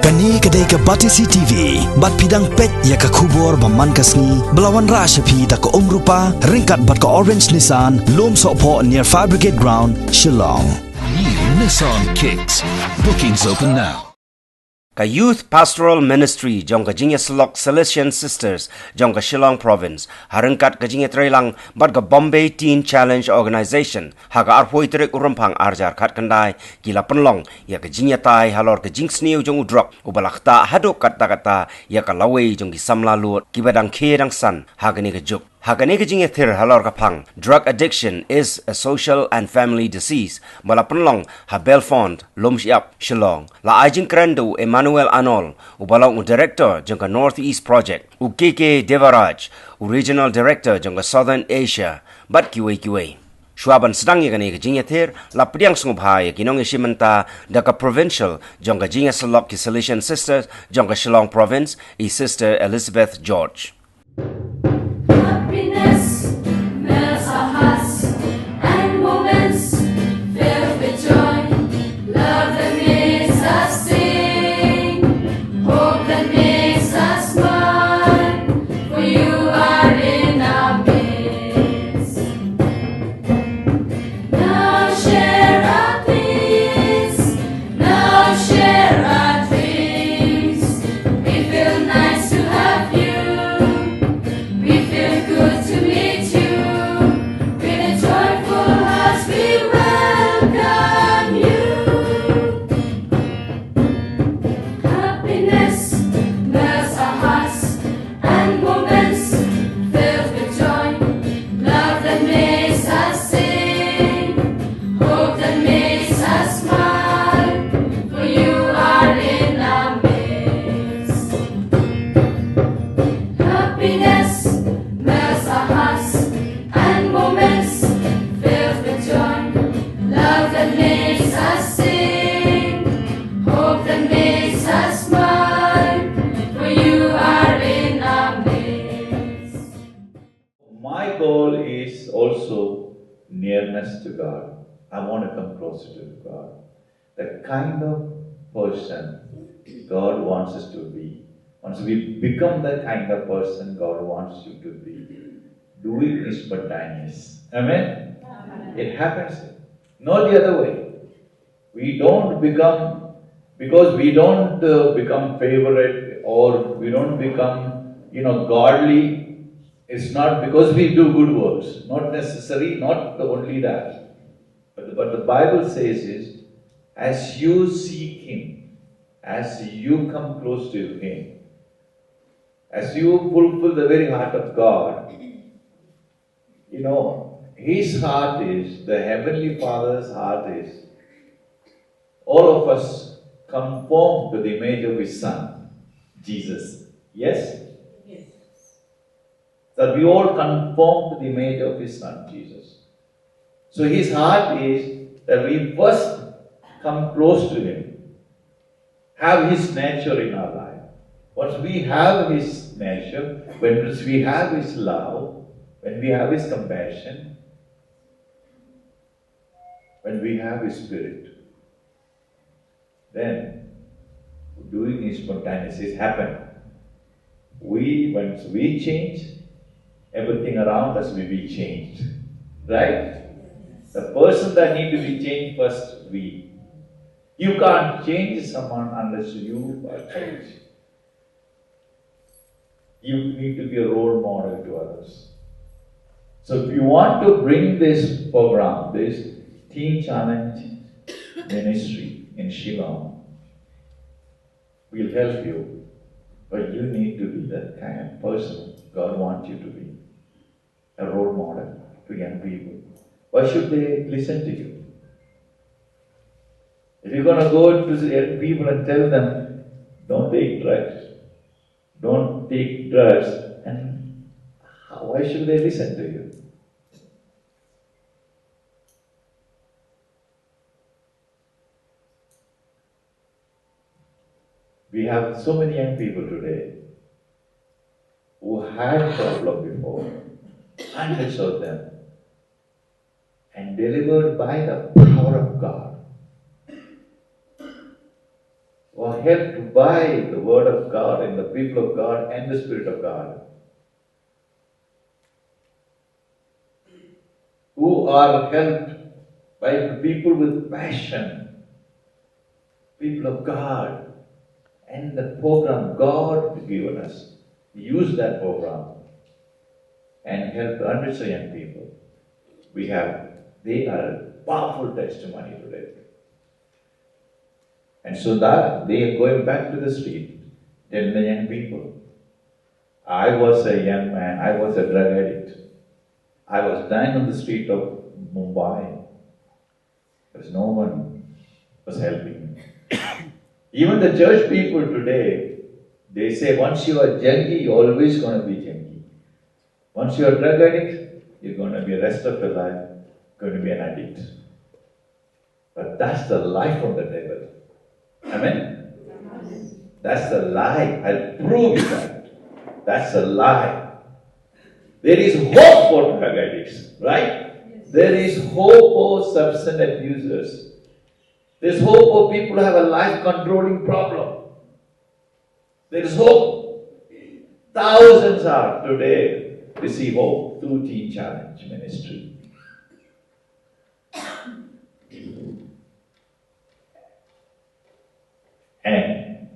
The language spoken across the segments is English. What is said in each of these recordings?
Kani kadai ka Batisi TV, bat pidang pet ya ka kubor baman kasni, belawan rashapi da ka umrupa, ringkat bat ka orange Nissan, lom sopo near Fire Brigade Ground, Shillong. New Nissan Kicks. Bookings open now. Ka Youth Pastoral Ministry Jong ka Jingsniew Salesian Sisters Jong ka Shillong Province harengkat ka Jingsniew lang bat ka Bombay Teen Challenge Organization ha ka arpoi trek urumpang arjar kat kandai gila penlong ya ka Ïatai Halor ka Jingsniew jong Drok ubalakta hadok kata ya ka lawei jong ki samla lut kibadang kedang san ha ka ni ka juk. Hakani ka Jingsniew halor ka pang. Drug addiction is a social and family disease. Bala penlong ha Belfond, Lomsiap, Shillong. La ajing krendo Emmanuel Anol, ubalong director jong ka Northeast Project. KK Devaraj, regional director jong ka Southern Asia. Bat kiwe. Shuaban sedang ya kani ka Jingsniew la pediang sungubhai kinong isimenta da ka provincial jong ka Jingsniew ki Salesian Sisters jong ka Shillong Province i Sister Elizabeth George. Happiness melts our hearts and moments filled with joy. Love that makes us sing, hope that makes us smile. For you are in our midst. Now share our peace, now share our dreams. We feel nice to have you. We feel good to meet you. With a joyful heart we welcome you. Happiness melts our hearts and moments filled with joy. Love that makes us sing, hope that makes us smile. For you are in our midst. Happiness melts our hearts and moments filled with joy. Love that makes us sing, hope that makes us smile. For you are in our midst. My goal is also nearness to God. I want to come closer to God. The kind of person God wants us to be. Once we become the kind of person God wants you to be, doing is spontaneous. Amen? It happens. Not the other way. We don't become, because we don't become favorite or we don't become, godly. It's not because we do good works. Not necessary, not only that. But the Bible says is, as you seek Him, as you come close to Him, as you fulfill the very heart of God, His heart is, the Heavenly Father's heart is, all of us conform to the image of His Son, Jesus. Yes? Yes. That we all conform to the image of His Son, Jesus. So His heart is that we first come close to Him, have His nature in our life. Once we have His nature, when we have His love, when we have His compassion, when we have His Spirit, then doing His spontaneous happen. Once we change, everything around us will be changed. Right? The person that needs to be changed first, we. You can't change someone unless you are changed. You need to be a role model to others. So if you want to bring this program, this Teen Challenge Ministry in Shillong, we'll help you. But you need to be that kind of person God wants you to be. A role model to young people. Why should they listen to you? If you're going to go to the young people and tell them, don't take drugs, and why should they listen to you? We have so many young people today who had problem before, hundreds of them, and delivered by the power of God. or help to buy the Word of God and the people of God and the Spirit of God, who are helped by the people with passion, people of God, and the program God has given us. Use that program and help hundreds of young people. They are a powerful testimony today. And so that they are going back to the street, telling the young people, I was a young man, I was a drug addict. I was dying on the street of Mumbai. There was no one was helping me. Even the church people today, they say once you are junkie, you're always going to be junkie. Once you are drug addict, you're going to be the rest of your life going to be an addict. But that's the life of the devil. Amen? That's the lie. I'll prove you that. That's a lie. There is hope for drug addicts, right? There is hope for substance abusers. There's hope for people who have a life controlling problem. There is hope. Thousands are today receive hope through Teen Challenge Ministry. And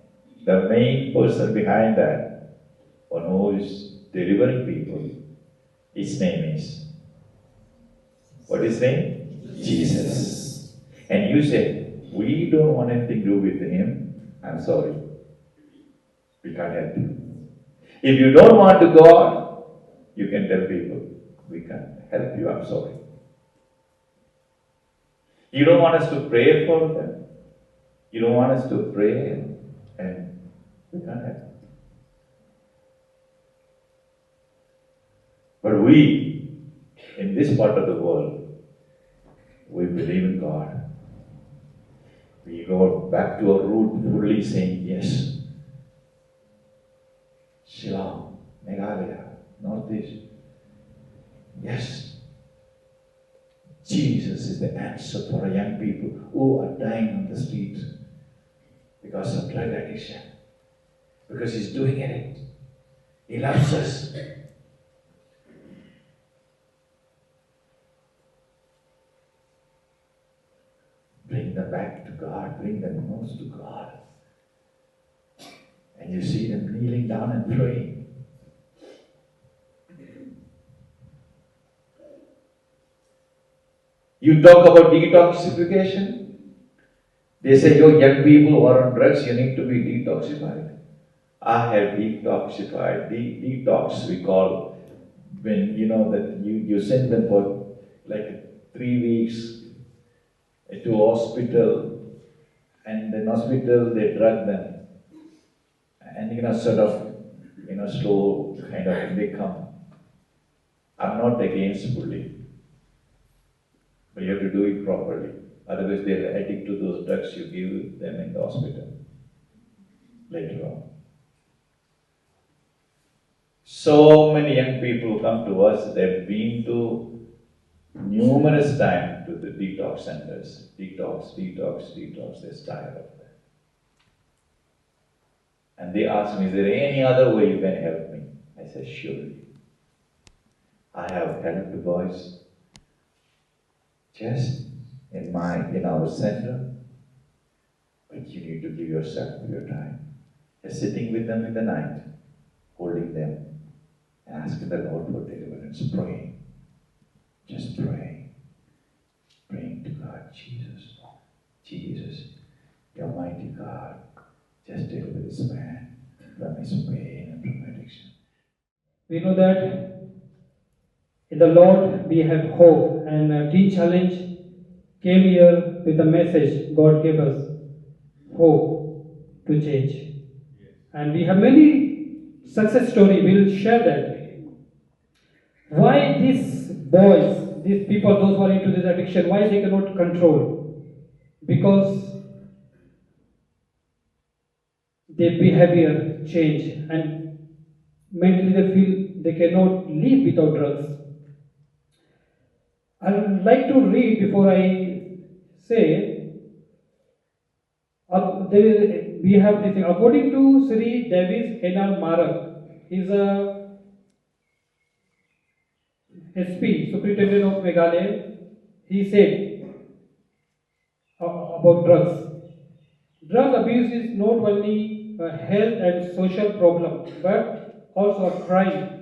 the main person behind that, one who is delivering people, his name is, what is his name? Jesus. And you say, we don't want anything to do with him. I'm sorry. We can't help you. If you don't want to go on, you can tell people, we can't help you, I'm sorry. You don't want us to pray for them. You don't want us to pray and we can't help. But we, in this part of the world, we believe in God. We go back to our root fully saying yes. Shillong, Meghalaya, Northeast. Yes. Jesus is the answer for our young people who are dying on the streets because of drug addiction. Because He's doing it. He loves us. Bring them back to God. Bring them close to God. And you see them kneeling down and praying. You talk about detoxification. They say, yo, young people who are on drugs, you need to be detoxified. I have detoxified. Detox we call when that you send them for like 3 weeks to hospital, and in hospital they drug them, and sort of slow kind of they come. I'm not against bullying, but you have to do it properly. Otherwise they're addicted to those drugs you give them in the hospital later on. So many young people come to us, they've been to numerous times to the detox centers. Detox, they're tired of that. And they ask me, is there any other way you can help me? I said, surely. I have helped boys just in our center, but you need to give yourself your time. Just sitting with them in the night, holding them, asking the Lord for deliverance, praying. Just praying. Praying to God, Jesus, you're mighty God. Just deliver this man from his pain and from addiction. We know that in the Lord we have hope, and Teen Challenge came here with a message. God gave us hope to change. And we have many success stories. We'll share that. Why these boys, these people, those who are into this addiction, why they cannot control? Because their behavior change and mentally they feel they cannot live without drugs. I would like to read before I say, there is we have this thing. According to Sri Davis N.R. Marak, he's a SP, Superintendent of Meghalaya. He said about drugs. Drug abuse is not only a health and social problem, but also a crime.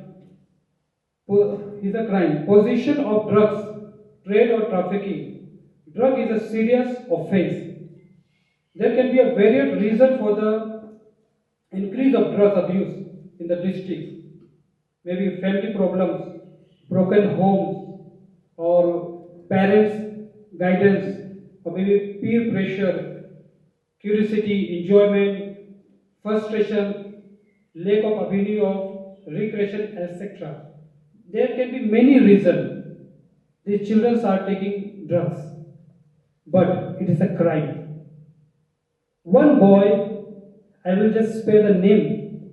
Is a crime. Possession of drugs, trade or trafficking. Drug is a serious offense. There can be a varied reason for the increase of drug abuse in the district. Maybe family problems, broken homes, or parents' guidance, or maybe peer pressure, curiosity, enjoyment, frustration, lack of avenue of recreation, etc. There can be many reasons these children are taking drugs, but it is a crime. One boy, I will just spare the name,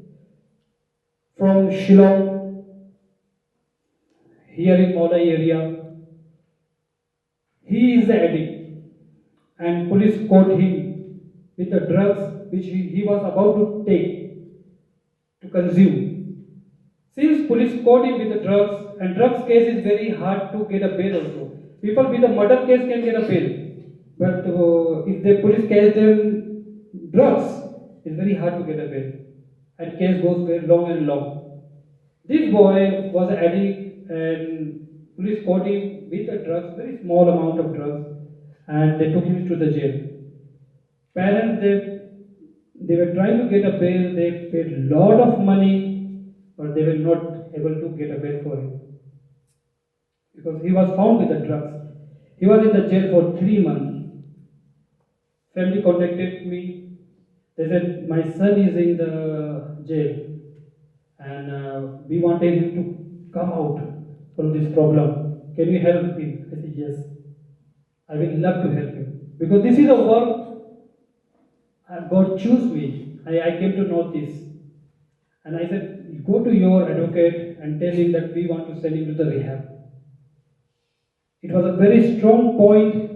from Shillong, here in Maulai area. He is an addict, and police caught him with the drugs which he was about to take to consume. Since police caught him with the drugs, and drugs case is very hard to get a bail also. People with a murder case can get a bail, but if the police catch them drugs, it's very hard to get a bail, and case goes very long and long. This boy was an addict, and police caught him with the drugs, very small amount of drugs, and they took him to the jail. Parents, they were trying to get a bail, they paid a lot of money, but they were not able to get a bail for him. Because he was found with the drugs. He was in the jail for 3 months. Family contacted me. They said, my son is in the jail, and we wanted him to come out from this problem. Can you help him? I said, yes. I will love to help him. Because this is a work God chose me. I came to know this. And I said, go to your advocate and tell him that we want to send him to the rehab. It was a very strong point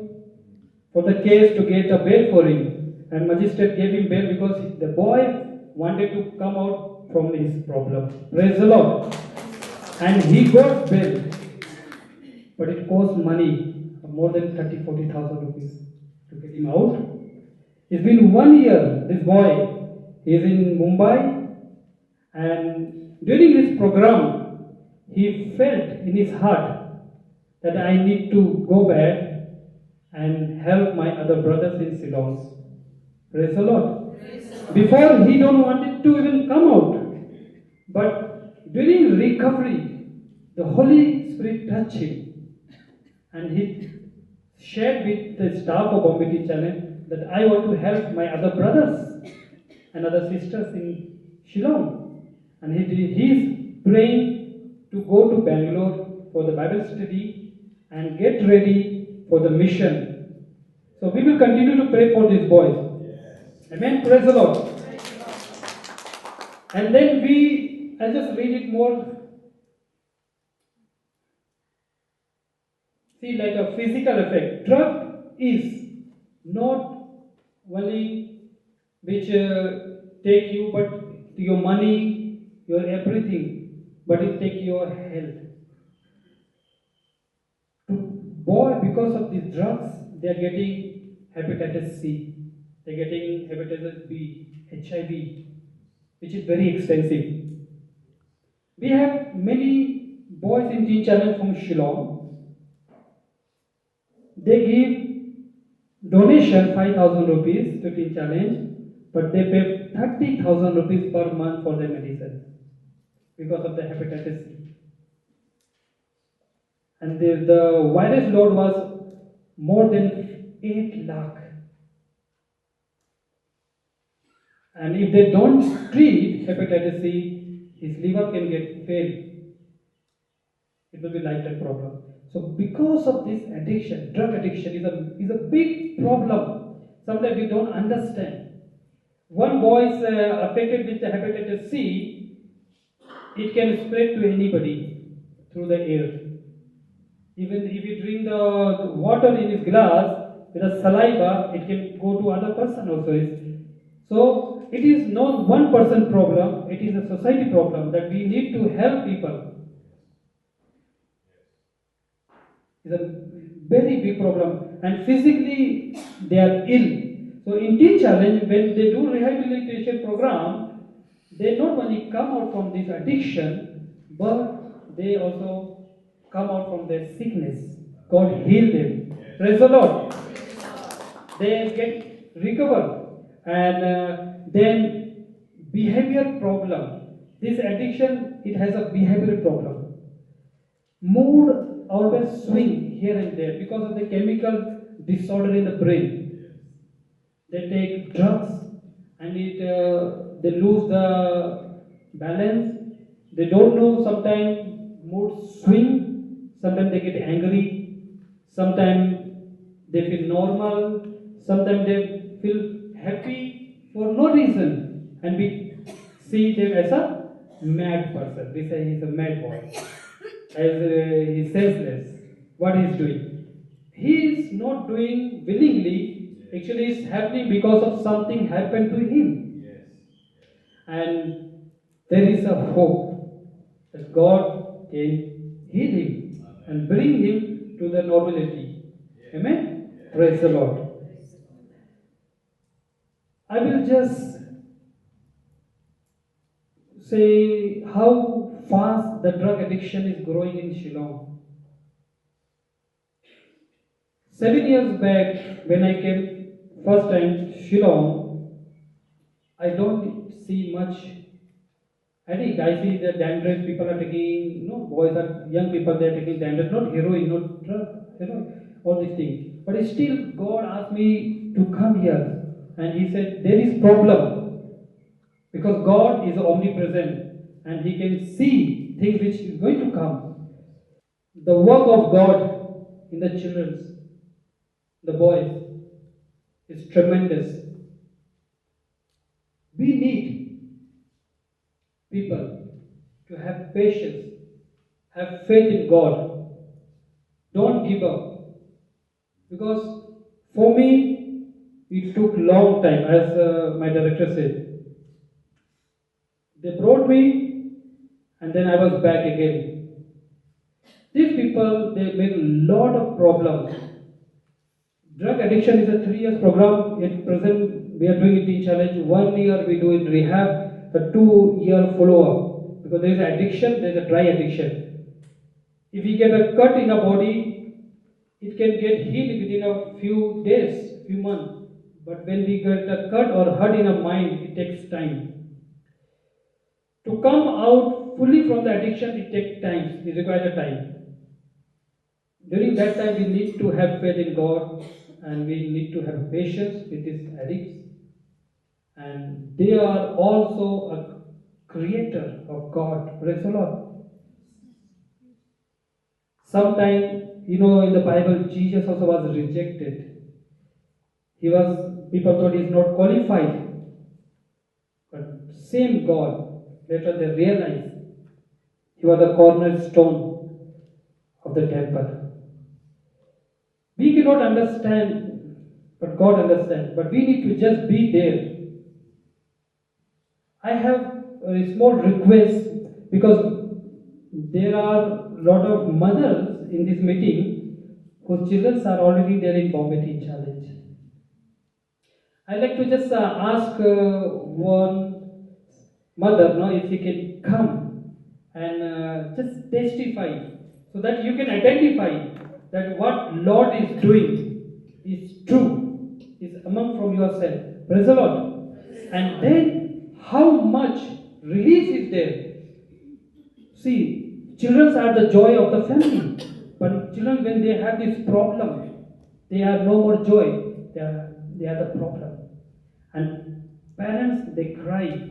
for the case to get a bail for him. And magistrate gave him bail because the boy wanted to come out from his problem. Praise the Lord. And he got bail. But it cost money, more than 40,000 rupees to get him out. It's been 1 year, this boy is in Mumbai, and during this program, he felt in his heart that I need to go back and help my other brothers in Ceylon. Praise the Lord. Before, he don't wanted to even come out, but during recovery, the Holy Spirit touched him, and he shared with the staff of Bombay Teen Challenge that I want to help my other brothers and other sisters in Shillong. And he is praying to go to Bangalore for the Bible study and get ready for the mission. So we will continue to pray for these boys. Amen. Praise the Lord. And then I'll just read it more. See, like a physical effect. Drug is not only which take you, but your money, your everything, but it take your health. Boy, because of these drugs, they are getting hepatitis C, they are getting hepatitis B, HIV, which is very expensive. We have many boys in Teen Challenge from Shillong. They give donation 5,000 rupees to Teen Challenge, but they pay 30,000 rupees per month for their medicine because of the hepatitis C. And the virus load was more than 8 lakh. And if they don't treat hepatitis C, his liver can get failed. It will be lifetime problem. So because of this addiction, drug addiction is a big problem. Sometimes we don't understand. One boy is affected with the hepatitis C, it can spread to anybody through the air. Even if you drink the water in his glass with a saliva, it can go to other person also. So it is not one person problem, it is a society problem that we need to help people. It's a very big problem, and physically they are ill. So in Teen Challenge, when they do rehabilitation program, they not only come out from this addiction, but they also come out from their sickness. God heal them. Praise the Lord. They get recovered, and then behavior problem. This addiction, it has a behavior problem. Mood always swing here and there because of the chemical disorder in the brain. They take drugs and they lose the balance. They don't know, sometimes mood swing, sometimes they get angry, sometimes they feel normal, sometimes they feel happy for no reason, and we see them as a mad person. We say he's a mad boy, as he's senseless. What he's doing, he is not doing willingly. Actually, it's happening because of something happened to him. And there is a hope that God can heal him and bring him to the normality. Amen? Praise the Lord. I will just say how fast the drug addiction is growing in Shillong. 7 years back, when I came first time Shillong, I don't see much addict. I see the dandruff people are taking, boys are, young people, they are taking dandruff, not heroin, not drug, all these things. But still, God asked me to come here, and He said, there is problem, because God is omnipresent, and He can see things which is going to come. The work of God in the children's, the boys, is tremendous. We need people to have patience, have faith in God. Don't give up. Because for me, it took long time, as my director said. They brought me, and then I was back again. These people, they make a lot of problems. Drug addiction is a 3 years program. At present, we are doing it in challenge. 1 year we do it rehab, a 2-year follow-up. Because there is addiction, there is a dry addiction. If we get a cut in a body, it can get healed within a few days, few months. But when we get a cut or hurt in a mind, it takes time. To come out fully from the addiction, it takes time. It requires a time. During that time, we need to have faith in God, and we need to have patience with these addicts. And they are also a creator of God. Praise the Lord. Sometimes, in the Bible, Jesus also was rejected. People thought he's not qualified. But same God, later they realized he was the cornerstone of the temple. We cannot understand, but God understands. But we need to just be there. I have a small request, because there are a lot of mothers in this meeting whose children are already there in Bombay Teen Challenge. I'd like to just ask one mother, if she can come and just testify, so that you can identify that what Lord is doing is true, is among from yourself. Praise the Lord. And then how much relief is there. See, children are the joy of the family. But children, when they have this problem, they are no more joy. They are the problem. And parents, they cry.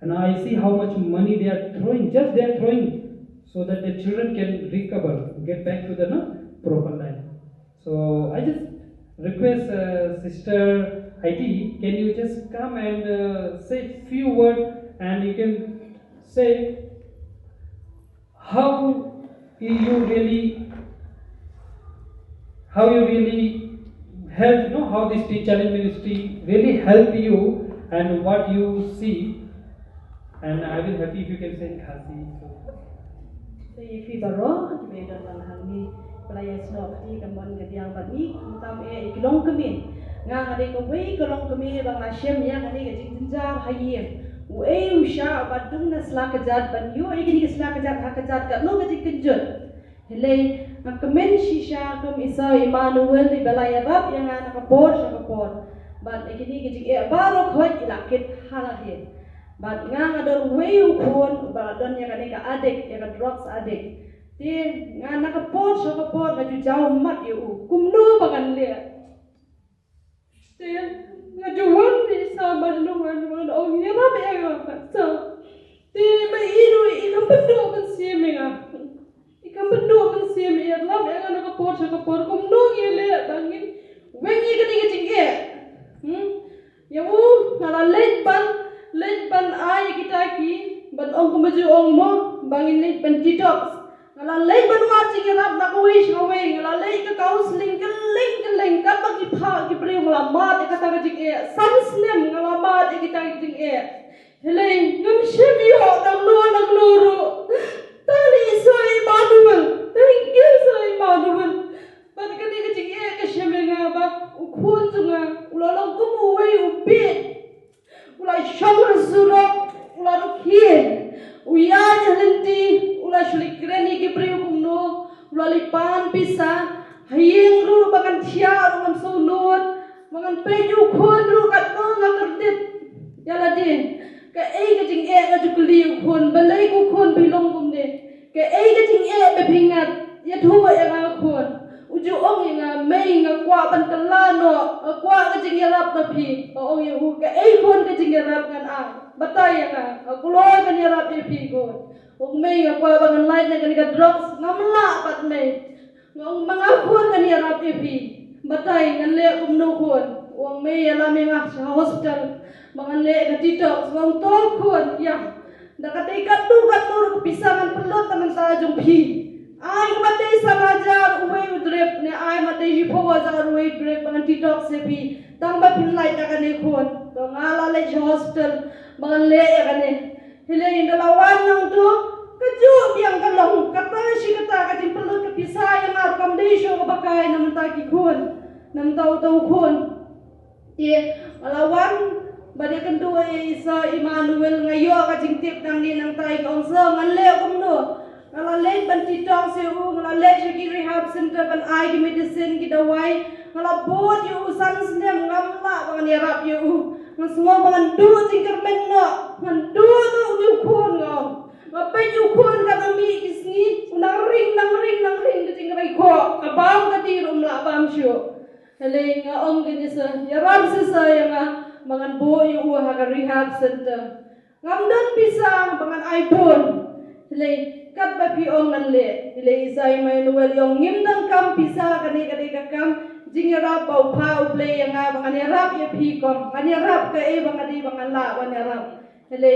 And I see how much money they are throwing. Just they are throwing so that the children can recover, get back to the proper life. So I just request Sister Ïatai, can you just come and say few words, and you can say how you really help, how this Teen Challenge ministry really help you, and what you see, and I will happy if you can say Khasi. Thì phi baro thì bây giờ là hàng ni pelaya snop thì kamon ke diang bani tam ikilong kami nga ngade ko wei kolong kami bang ashem ya ngade ke jinjar hayem wei usha badung na slakajat ban yo ikini slakajat hakajat ka no ke jinjut hele ngakamen shisha kum isa Emmanuel di belaya rap yang nakapor sa kapor ban ikini ke jing baro khoi ilakit halahe But nga adon way upon baladon yang kani ka adik yang ka drugs adik. Ti nga nakapot sa kapot nga jauh mat yu kumno bagan le. Ti nga juwan ni sa balungan mga ong yama ba nga sa. Ti may ikam pendo kan siya nga. Ikam pendo kan siya ya lab yang nakapot sa kapot kumno yele bangin. Wengi kani ka jingge. Yawu ngalalet ban ay kita ki ban ong kumaju ong mo bangin late ban detox ngalalay ban watching rap na kuwish away ngalalay ka counseling ka bagi pha ki pre ngalamat ka ta jing e sansnem ngalamat kita jing e helay ngam shemio nang nuru tali so Emmanuel thank you so Emmanuel ban ka ni jing e ka shemenga ba ukhun junga ulalong kumuway ubit ulai shong surok ulai kien uya jalenti ulai shlikreni ki priukumno ulai pan pisa hayeng ru bakan tia ru sunut bakan peju khon ru kat no ngakerdit yala din ke ka jing ka jukli khon balai ku khon bilong kumne ke ka jing be pingat ya thuwa ya khon uju ong nga mei nga kwa ban kalano kwa ka jing yarap na phi ong ye hu ka khon ka jing yarap kan a batay nga kuloy kan yarap ye phi ko ong mei nga kwa ban light na kan ka drugs ngamla pat mei ngong mga khon kan yarap ye phi batay ngan le kumno khon ong mei ala me nga sa hospital mga le ka detox ngong tol khon ya nakatay ka tu pisangan pelot taman tajong phi I matay samajar uwe udrep ne I matay hipowajar uwe udrep mga detox se pi tang ba pinlay ta kani khon to ngala le hospital mga le kani hile indalawan nang tu kaju biang kalong kata si kata kajing pelot kapisay ang arkam desyo kabakay naman ta ki khon nam tau khon ye alawan bade kan tu isa Emmanuel ngayo kajing tip nang ni nang tay kong so ngan le kumno ngalalay ban detox yu ngalalay ki rehab center ban ai ki medicine ki dawai ngalabot yu sansnem ngamla ban yarap yu ngasmo ban du jingkermen no ngan du yu khon ngom ngapai yu khon ka mi kisni nang ring ki jingrai ko kabam ka ti rum la bam shu hele nga ong ki sa yarap sa yang mangan bo yu ha ka rehab center ngamdan bisa bangan iPhone hele kat ba pi ong nan le ile isai Emmanuel yong ngimdang kam pisa kani ka kam jingra pau pha uple yanga bangani rap ye pi kom ngani rap ka e bangani bangala wan rap hele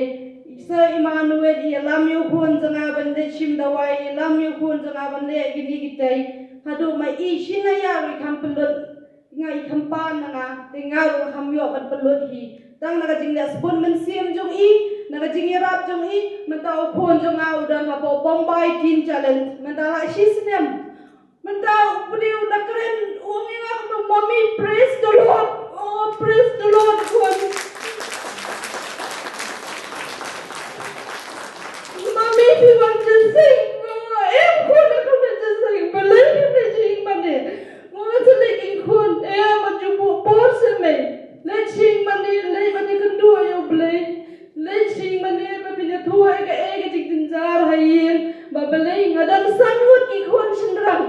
isa Emmanuel ye lam yu khun janga bande shim dawai lam yu khun janga bande gini gitai hadu mai i shinaya wi kam pelut ngai kampan nga tingal ham yo ban pelut hi tang naga jingla spun men sim jong i naga jingrap jong i mentau khon jong au dan hapo Bombay Teen Challenge mentala shisnem mentau pudiu nakren ungi nga mommy praise the Lord oh praise the Lord khon mommy if you want to sing em khon na khon to sing balai ni jing mane mo to leking khon ma jubu por se me leching mani kendua yo blay leching mani ba pinya thua ka jinjar hayin ba blay ngadan sanut ki khon shindrang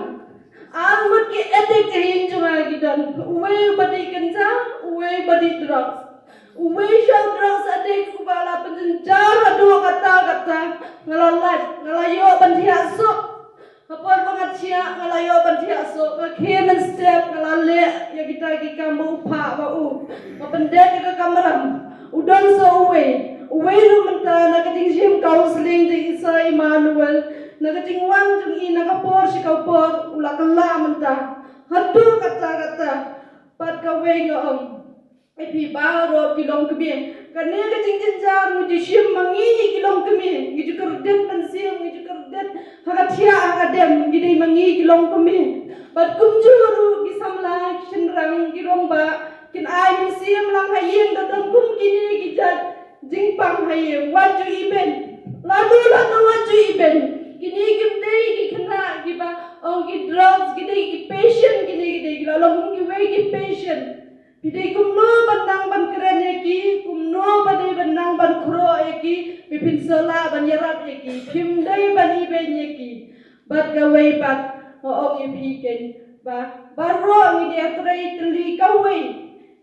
angut ki etek hin junga gidan uwe badi kenja uwe badi drugs uwe shall drugs adek ubala penjenjar adu kata ngalayo bantia so kapal bangat siya ngalayo bantia so ngakhian step ngalale ya kita ki kamu pa ba u mapendek ka kamaram udan so uwe lu menta nakating sim counseling di isa Emmanuel nakating wan jung i nakapor si kapor ulakala menta hadu kata pat ka we ngom Epi baro kilong kemi kane ka jing jar mu jishim mangi kilong kemi ngi kerdet pensiam ngi kerdet hagatia agadem ngi mangi kilong kemi bat kumjuru gisamla kinrang kilong ba kin ai pensiam lang hayeng dadam kum kini gijat jingpang hayeng waju iben lalu waju iben kini gimde gi kena giba ong gi drugs gi patient gini lalu gi we gi patient Pidai kumno bandang ban keren eki, kumno badai bandang ban kuro eki, bipin sola ban yarap eki, pimdai ban iben eki, bat gawai bat hoong ipiken, ba baro ngi dia trai teli kawai,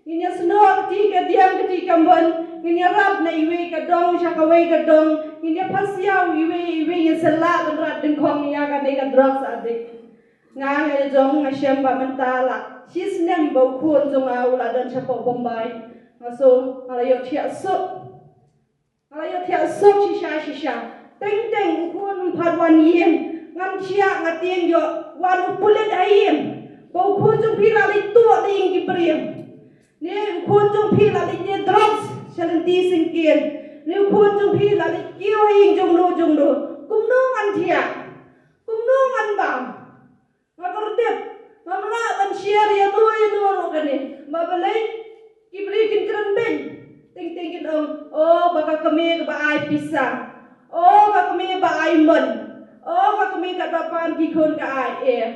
ngi sno ti ka diam ti kambon, ngi rap na iwe ka dong sha kawai ka dong, ngi pasiau iwe ngi sela ban rat dengkong ya ka dei ka drok sa adik. Ngang Jong ngasem ba mentala sis nem bau kun Jong au la dan chapo Bombay ngaso alayo thia shisha teng kun pharwan yem ngam chia ngatien yo wan pulet ayem bau kun Jong pila li tu ding ki priem ne kun Jong pila li ne drugs selenti singkien ne kun Jong pila li kio hing Jong do kumno ngan thia kumno ngan bam Makordet, mamla ban share ya no kane. Mabalay kibri kin kran ben. Ting kin baka kami ba ai pisa. Baka kami ba ai mon. Baka kami ka dapan ki kon ka ai em.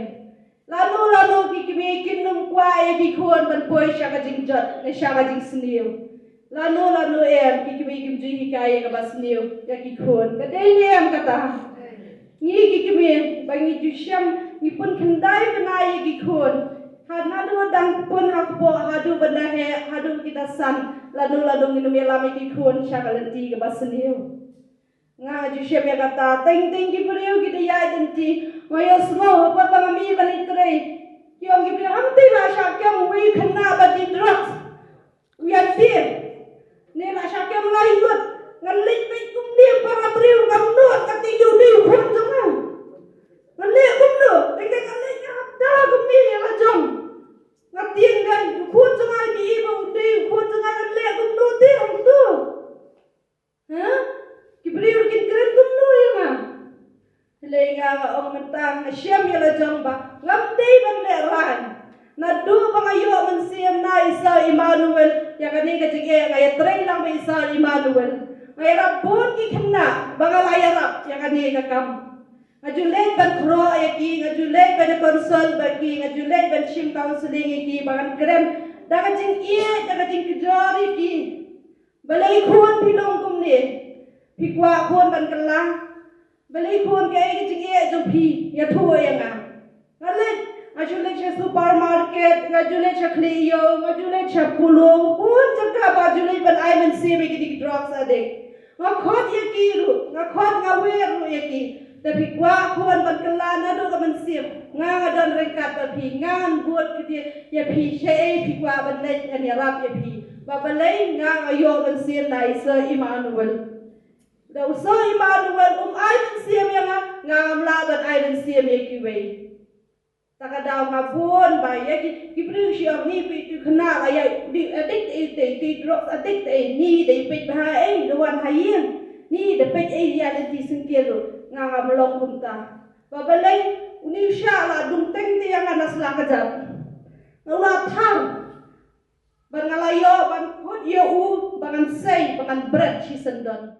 Lalu ki kami kin nung kwa e ki kon ban poi sha ka jingjot, ne sha ka Jingsniew. Lalu ki kami kim ji hikaya ka basniew ya ki kon. Kadai em kata. Ngi ki kami bangi jusyam ni pun kendai benai gi khun hadu dang pun hakpo hadu benahe hadu kita san ladu ngi numela gi khun shakalenti ke basniu nga ju sheme kata teng gi beriu gi ya identi ngoyo smo apa pangami balitre kyong gi ham te la sha kyong wi khna ba di Drok wi atir ne la sha kyong lai lut ngalik pe kum dia para beriu ngam no kati yu di khun janga ngalik kum no teng dah kami la Jong ngatien kan khun janga di ibu di khun janga le kum no ti ong tu kibri kin keren kum no ya ma le nga ong mentang syam ya la Jong ba ngam dei ban le ran na du bangayo man siam na isa Emmanuel ya kan ni ka jige ngaya train lang ba isa Emmanuel ngaya rapon ki kena bangalaya rap ya kan ni ka kam Ngajulay ban kro ayaki, ngajulay ban konsol bagi, ngajulay ban shim counseling iki, bagan krem, daga jing kejori iki, balay kuan pilong kumni, pikwa kuan ban kelang, balay kuan kaya jing jong pi, ya tuwa yang ngalit, ngajulay siya supermarket, ngajulay siya kliyo, ngajulay siya pulong, kuan jangka bajulay ban ayman siya bagi Drok adik, ngakot yaki ru, ngakot ngawer ru yaki. Tapi gua kuan ban kelana do ka mansip nga dan rekat tapi ngan buat kiti ya pi she pi gua ban net an ya rap ya pi babalai nga ayo ban sir na isa Emmanuel da uso Emmanuel ai ban sir ya nga amla ban ai ban sir ya ki we takadaw nga buon ba ya ki bring shi of ni pi khna ya di adik ti Drok adik ni de pi ba do wan hayin ni de pe ya de ti singkelo nga melong kunta babalay uni sya la dung teng ti yang anas la kajap ngala thang ban ngalayo ban hot yo u bangan sei bangan bread si sendon